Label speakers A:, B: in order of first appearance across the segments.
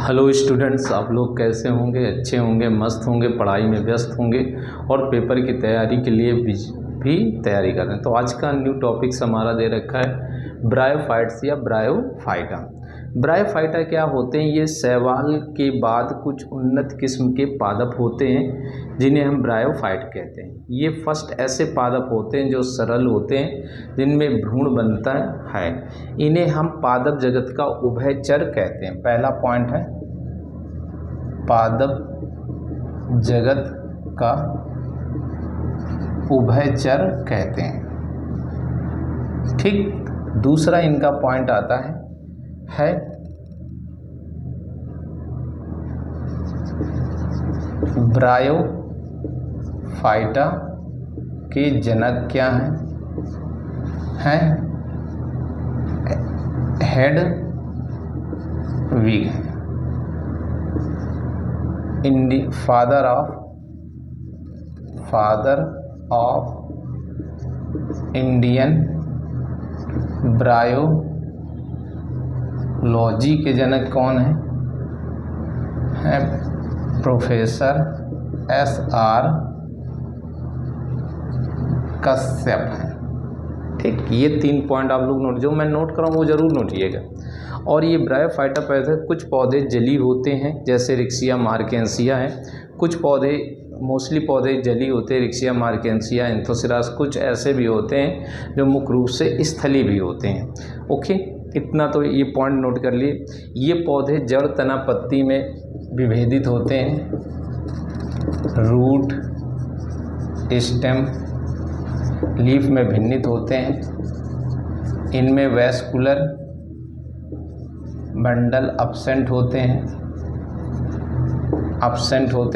A: Hello students, आप लोग कैसे होंगे? अच्छे होंगे, मस्त होंगे, पढ़ाई में व्यस्त होंगे और पेपर की तैयारी के लिए भी तैयारी कर रहे हैं। तो आज का न्यू टॉपिक्स हमारा दे रखा है ब्रायोफाइट्स या ब्रायोफाइटा। ब्रायोफाइटा क्या होते हैं? ये शैवाल के बाद कुछ उन्नत किस्म के पादप होते हैं जिन्हें हम ब्रायोफाइट कहते हैं। ये फर्स्ट ऐसे पादप होते हैं जो सरल होते हैं, जिनमें भ्रूण बनता है। इन्हें हम पादप जगत का उभयचर कहते हैं। पहला पॉइंट है पादप जगत का उभयचर कहते हैं। ठीक, दूसरा इनका पॉइंट आता है ब्रायोफाइटा के जनक क्या हैं? Hedwig, father of Indian bryology के जनक कौन है? प्रोफेसर SR कश्यप है। ठीक, ये 3 पॉइंट आप लोग नोट, जो मैं नोट कर रहा हूँ वो ज़रूर नोटिएगा। और ये ब्रायोफाइटा पैदा, कुछ पौधे जली होते हैं जैसे रिक्सिया मार्केंसिया है। कुछ पौधे, मोस्टली पौधे जली होते हैं, रिक्सिया मार्केंसिया, एंथोसिरास। कुछ ऐसे भी होते हैं जो मुख्य रूप से स्थली भी होते हैं। ओके, इतना तो ये पॉइंट नोट कर लिए। ये पौधे जड़, तना, पत्ती में विभेदित होते हैं। रूट, स्टेम, लीफ में भिन्नित होते हैं। इनमें वैस्कुलर बंडल एब्सेंट होते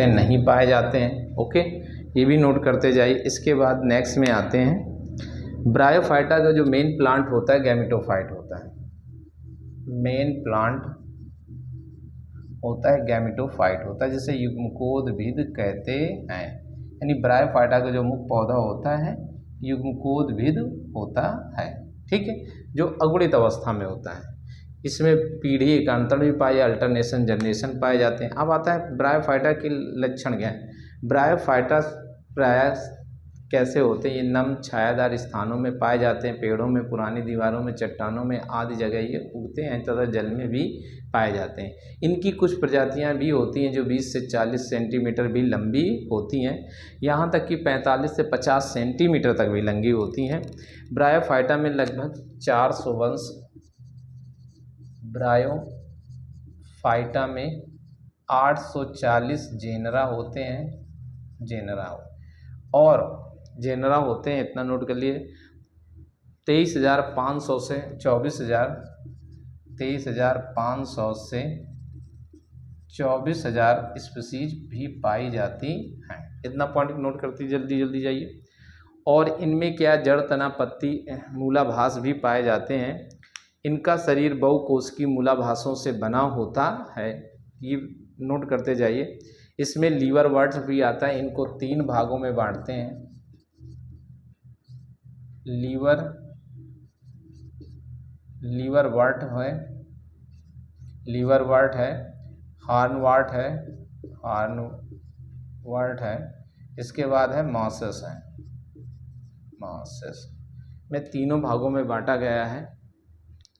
A: हैं, नहीं पाए जाते हैं। ओके, ये भी नोट करते जाइए। इसके बाद नेक्स्ट में आते हैं ब्रायोफाइटा का जो मेन प्लांट होता है गैमेटोफाइट होता है। मेन प्लांट होता है गैमेटोफाइट होता है, जिसे युग्मकोद्भिद कहते हैं। यानी ब्रायोफाइटा का जो मुख्य पौधा होता है युग्मकोद्भिद होता है। ठीक है, जो अगुणित अवस्था में होता है। इसमें पीढ़ी एकांतर भी पाए, अल्टरनेशन, जनरेशन पाए जाते हैं। अब आता है ब्रायोफाइटा के लक्षण क्या है। ब्रायोफाइटा प्रायः कैसे होते हैं? ये नम छायादार स्थानों में पाए जाते हैं, पेड़ों में, पुरानी दीवारों में, चट्टानों में आदि जगह ये उगते हैं तथा जल में भी पाए जाते हैं। इनकी कुछ प्रजातियां भी होती हैं जो 20 से 40 सेंटीमीटर भी लंबी होती हैं, यहाँ तक कि 45 से 50 सेंटीमीटर तक भी लंबी होती हैं। ब्रायोफाइटा में लगभग 400 वंश, ब्रायोफाइटा में 840 जेनरा होते हैं, और जेनरा होते हैं, इतना नोट कर लिए, 23,500 से 24,000 स्पीसीज भी पाई जाती हैं। इतना पॉइंट नोट करती जल्दी जल्दी जाइए। और इनमें क्या, जड़, तना, पत्ती, मूलाभास भी पाए जाते हैं। इनका शरीर बहुकोशिकीय मूलाभासों से बना होता है, ये नोट करते जाइए। इसमें लीवर वर्ट्स भी आता है। इनको 3 भागों में बांटते हैं। लीवर वर्ट है, हॉर्न वर्ट है, इसके बाद है मॉसेस है। मॉसेस में तीनों भागों में बांटा गया है।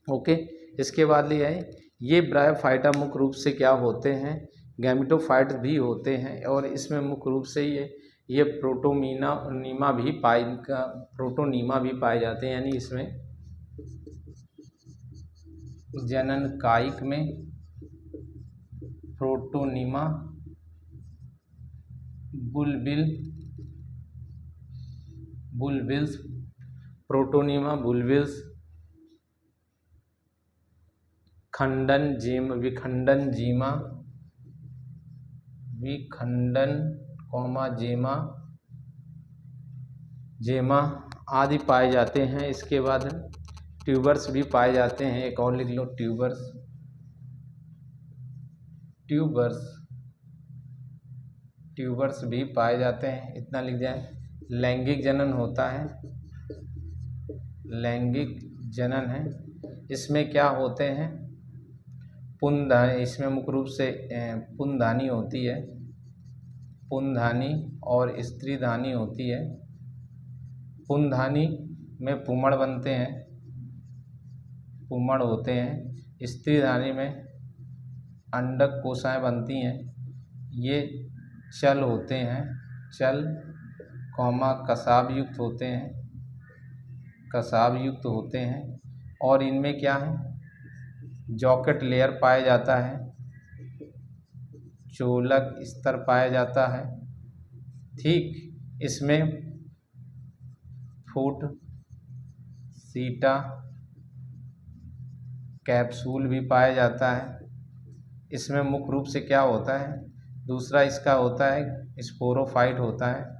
A: ओके, इसके बाद लिए है ये ब्रायोफाइटा मुख्य रूप से क्या होते हैं? गैमेटोफाइट भी होते हैं। और इसमें मुख्य रूप से ये प्रोटोनीमा भी पाए जाते हैं। यानी इसमें जनन कायिक में प्रोटोनीमा, बुलबिल्स, प्रोटोनीमा बुलबिल्स, विखंडन जेमा आदि पाए जाते हैं। इसके बाद ट्यूबर्स भी पाए जाते हैं। एक और लिख लो, ट्यूबर्स भी पाए जाते हैं, इतना लिख जाए। लैंगिक जनन होता है, लैंगिक जनन है। इसमें क्या होते हैं? पुनधानी, इसमें मुख्य रूप से पुनधानी होती है, पुनधानी और स्त्रीधानी होती है। पुनधानी में पुमड़ बनते हैं, पुमड़ होते हैं। स्त्रीधानी में अंडक कोशाएं बनती हैं। ये चल होते हैं, चल कसाब युक्त होते हैं, कसाब युक्त होते हैं। और इनमें क्या है, जॉकेट लेयर पाया जाता है, चोलक स्तर पाया जाता है। ठीक, इसमें फूट, सीटा, कैप्सूल भी पाया जाता है। इसमें मुख्य रूप से क्या होता है, दूसरा इसका होता है स्पोरोफाइट होता है,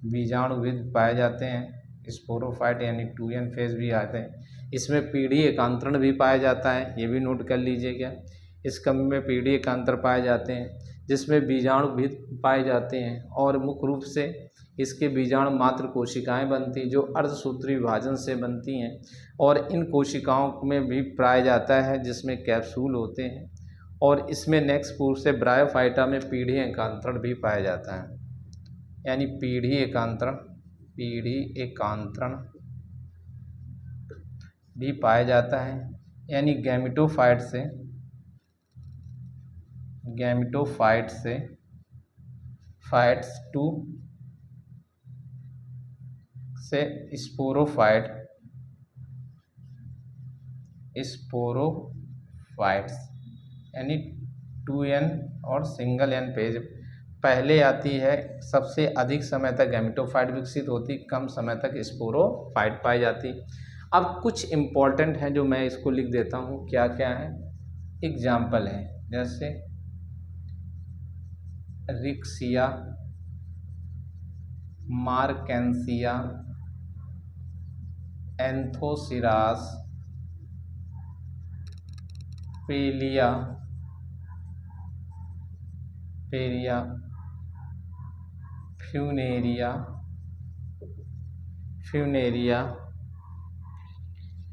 A: बीजाणुविद पाए जाते हैं। स्पोरोफाइट यानी 2n फेज भी आते हैं। इसमें पीढ़ी एकांतरण भी पाया जाता है, ये भी नोट कर लीजिएगा। इस क्रम में पीढ़ी एकांतर पाए जाते हैं, जिसमें बीजाणुविद पाए जाते हैं। और मुख्य रूप से इसके बीजाणु मात्र कोशिकाएं बनती, जो अर्धसूत्री विभाजन से बनती हैं। और इन कोशिकाओं में भी पाया जाता है, जिसमें कैप्सूल होते हैं। और इसमें नेक्स्ट पूर्व से ब्रायोफाइटा में पीढ़ी एकांतरण भी पाया जाता है, यानी पीढ़ी एकांतरण भी पाया जाता है। यानी गैमेटोफाइट से फाइट्स टू से स्पोरोफाइट्स, यानी 2n और सिंगल n पेज पहले आती है। सबसे अधिक समय तक गैमेटोफाइट विकसित होती, कम समय तक स्पोरोफाइट पाई जाती। अब कुछ इम्पोर्टेंट हैं जो मैं इसको लिख देता हूँ, क्या क्या है, एग्जाम्पल है, जैसे Riccia, Marchantia, Anthoceros, Pellia, Funaria,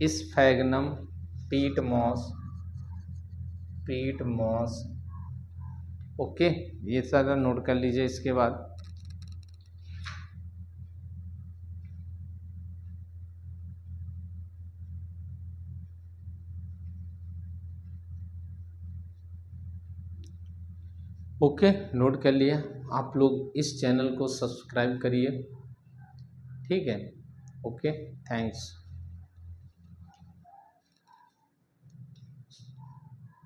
A: Sphagnum, peat moss. Okay, ये सारा नोट कर लीजिए। इसके बाद ओके, नोट कर लिया। आप लोग इस चैनल को सब्सक्राइब करिए, ठीक है। Okay, thanks.